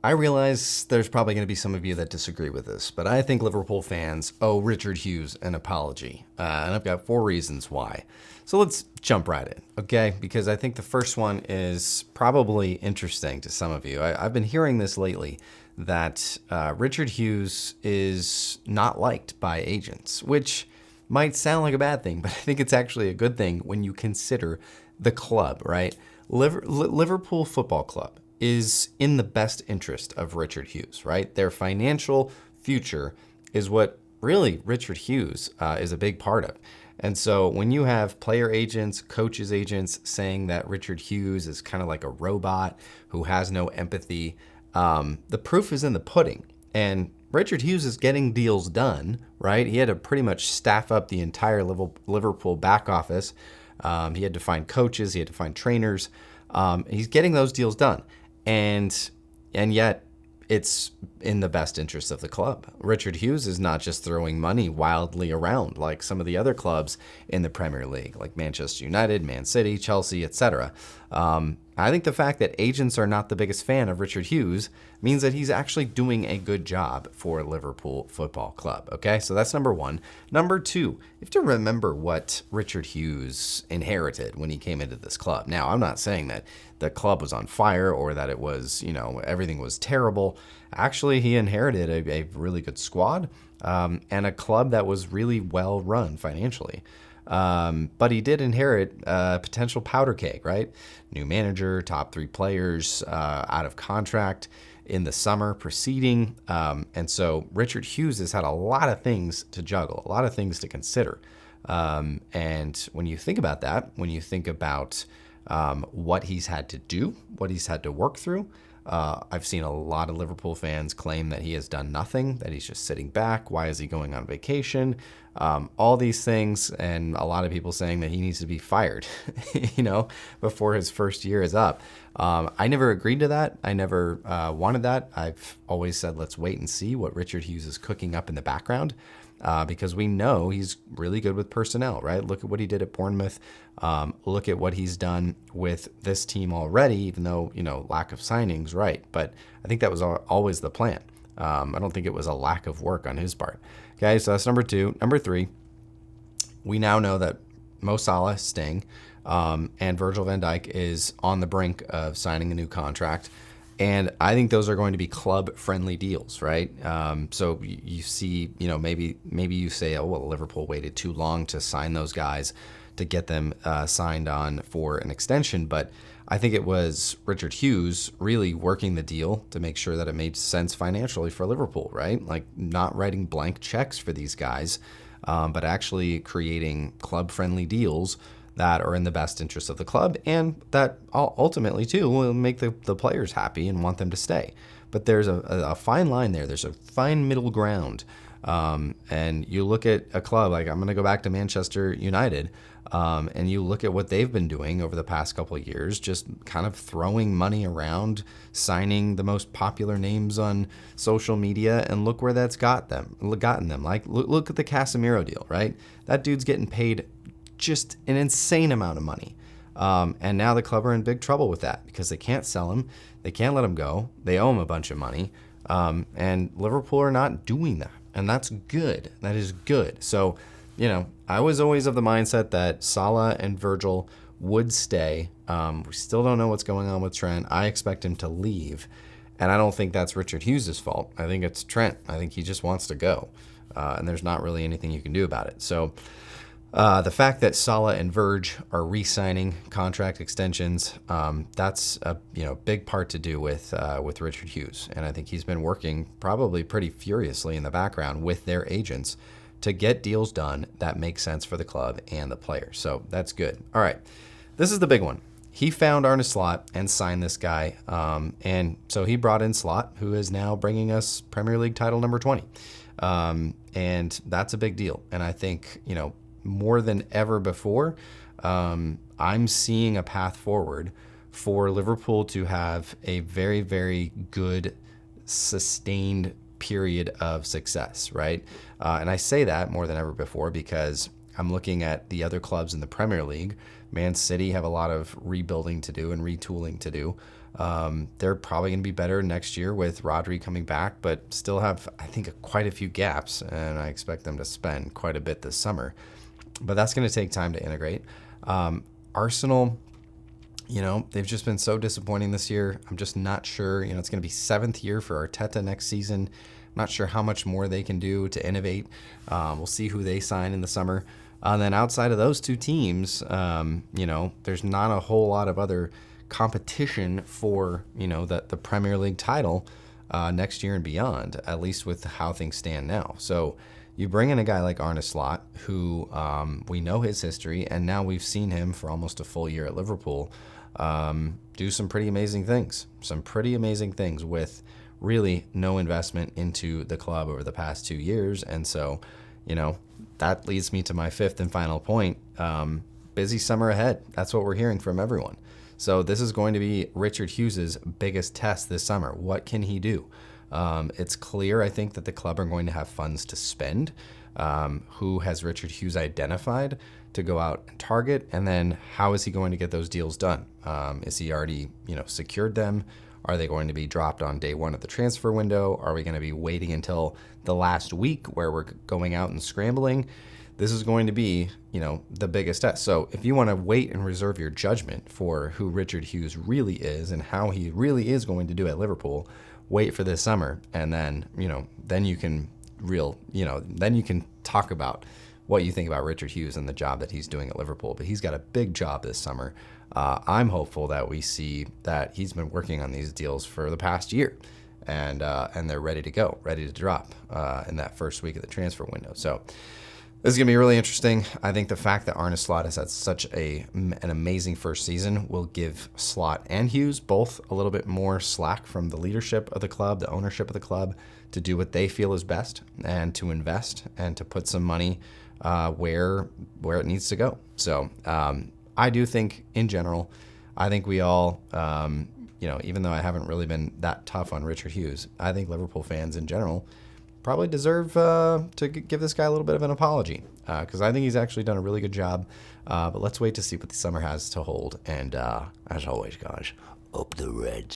I realize there's probably going to be some of you that disagree with this, but I think Liverpool fans owe Richard Hughes an apology. And I've got 4 reasons why. So let's jump right in, okay? Because I think the first one is probably interesting to some of you. I've been hearing this lately that Richard Hughes is not liked by agents, which might sound like a bad thing, but I think it's actually a good thing when you consider the club, right? Liverpool Football Club is in the best interest of Richard Hughes, right? Their financial future is what really Richard Hughes is a big part of. And so when you have player agents, coaches agents saying that Richard Hughes is kind of like a robot who has no empathy, the proof is in the pudding. And Richard Hughes is getting deals done, right? He had to pretty much staff up the entire Liverpool back office. He had to find coaches, he had to find trainers. He's getting those deals done. And yet it's in the best interest of the club. Richard Hughes is not just throwing money wildly around like some of the other clubs in the Premier League, like Manchester United, Man City, Chelsea, etc. I think the fact that agents are not the biggest fan of Richard Hughes means that he's actually doing a good job for Liverpool Football Club. Okay, so that's number one. Number two, you have to remember what Richard Hughes inherited when he came into this club. Now, I'm not saying that the club was on fire or that it was, everything was terrible. Actually, he inherited a really good squad and a club that was really well run financially. But he did inherit a potential powder keg, right? New manager, top 3 players out of contract in the summer preceding. And so Richard Hughes has had a lot of things to juggle, a lot of things to consider. And when you think about that, when you think about what he's had to do, what he's had to work through, I've seen a lot of Liverpool fans claim that he has done nothing, that he's just sitting back. Why is he going on vacation? All these things, and a lot of people saying that he needs to be fired, before his first year is up. I never agreed to that. I never wanted that. I've always said, let's wait and see what Richard Hughes is cooking up in the background. Because we know he's really good with personnel, right? Look at what he did at Bournemouth. Look at what he's done with this team already, even though, lack of signings, right? But I think that was always the plan. I don't think it was a lack of work on his part. Okay, so that's number 2. Number 3, we now know that Mo Salah is staying, and Virgil van Dijk is on the brink of signing a new contract. And I think those are going to be club-friendly deals, right? So you see, maybe you say, oh, well, Liverpool waited too long to sign those guys to get them signed on for an extension. But I think it was Richard Hughes really working the deal to make sure that it made sense financially for Liverpool, right? Like not writing blank checks for these guys, but actually creating club-friendly deals that are in the best interest of the club and that ultimately, too, will make the players happy and want them to stay. But there's a fine line there. There's a fine middle ground. And you look at a club, like I'm going to go back to Manchester United, and you look at what they've been doing over the past couple of years, just kind of throwing money around, signing the most popular names on social media, and look where that's gotten them. Like, look at the Casemiro deal, right? That dude's getting paid just an insane amount of money. And now the club are in big trouble with that because they can't sell him. They can't let him go. They owe him a bunch of money. And Liverpool are not doing that. And that's good. That is good. So, I was always of the mindset that Salah and Virgil would stay. We still don't know what's going on with Trent. I expect him to leave. And I don't think that's Richard Hughes' fault. I think it's Trent. I think he just wants to go. And there's not really anything you can do about it. So, the fact that Salah and Verge are re-signing contract extensions, that's a big part to do with Richard Hughes, and I think he's been working probably pretty furiously in the background with their agents to get deals done that make sense for the club and the players. So that's good. All right, this is the big one. He found Arne Slot and signed this guy, and so he brought in Slot, who is now bringing us Premier League title number 20, and that's a big deal. And I think more than ever before, I'm seeing a path forward for Liverpool to have a very, very good, sustained period of success, right? And I say that more than ever before because I'm looking at the other clubs in the Premier League. Man City have a lot of rebuilding to do and retooling to do. They're probably going to be better next year with Rodri coming back, but still have, I think, quite a few gaps, and I expect them to spend quite a bit this summer. But that's going to take time to integrate. Arsenal, they've just been so disappointing this year. I'm just not sure. It's going to be 7th year for Arteta next season. I'm not sure how much more they can do to innovate. We'll see who they sign in the summer. And then outside of those two teams, there's not a whole lot of other competition for, the Premier League title next year and beyond, at least with how things stand now. So you bring in a guy like Arne Slot, who we know his history, and now we've seen him for almost a full year at Liverpool do some pretty amazing things. Some pretty amazing things with really no investment into the club over the past 2 years. And so, that leads me to my 5th and final point. Busy summer ahead. That's what we're hearing from everyone. So this is going to be Richard Hughes' biggest test this summer. What can he do? It's clear, I think, that the club are going to have funds to spend. Who has Richard Hughes identified to go out and target? And then how is he going to get those deals done? Is he already, secured them? Are they going to be dropped on day one of the transfer window? Are we going to be waiting until the last week where we're going out and scrambling? This is going to be, the biggest test. So if you want to wait and reserve your judgment for who Richard Hughes really is and how he really is going to do at Liverpool, wait for this summer. And then, then you can then you can talk about what you think about Richard Hughes and the job that he's doing at Liverpool. But he's got a big job this summer. I'm hopeful that we see that he's been working on these deals for the past year, and they're ready to go, ready to drop in that first week of the transfer window. So this is going to be really interesting. I think the fact that Arne Slot has had such an amazing first season will give Slot and Hughes both a little bit more slack from the leadership of the club, the ownership of the club, to do what they feel is best and to invest and to put some money where it needs to go. So I do think, in general, I think we all, even though I haven't really been that tough on Richard Hughes, I think Liverpool fans in general probably deserve to give this guy a little bit of an apology, because I think he's actually done a really good job. But let's wait to see what the summer has to hold. And as always, guys, up the Reds.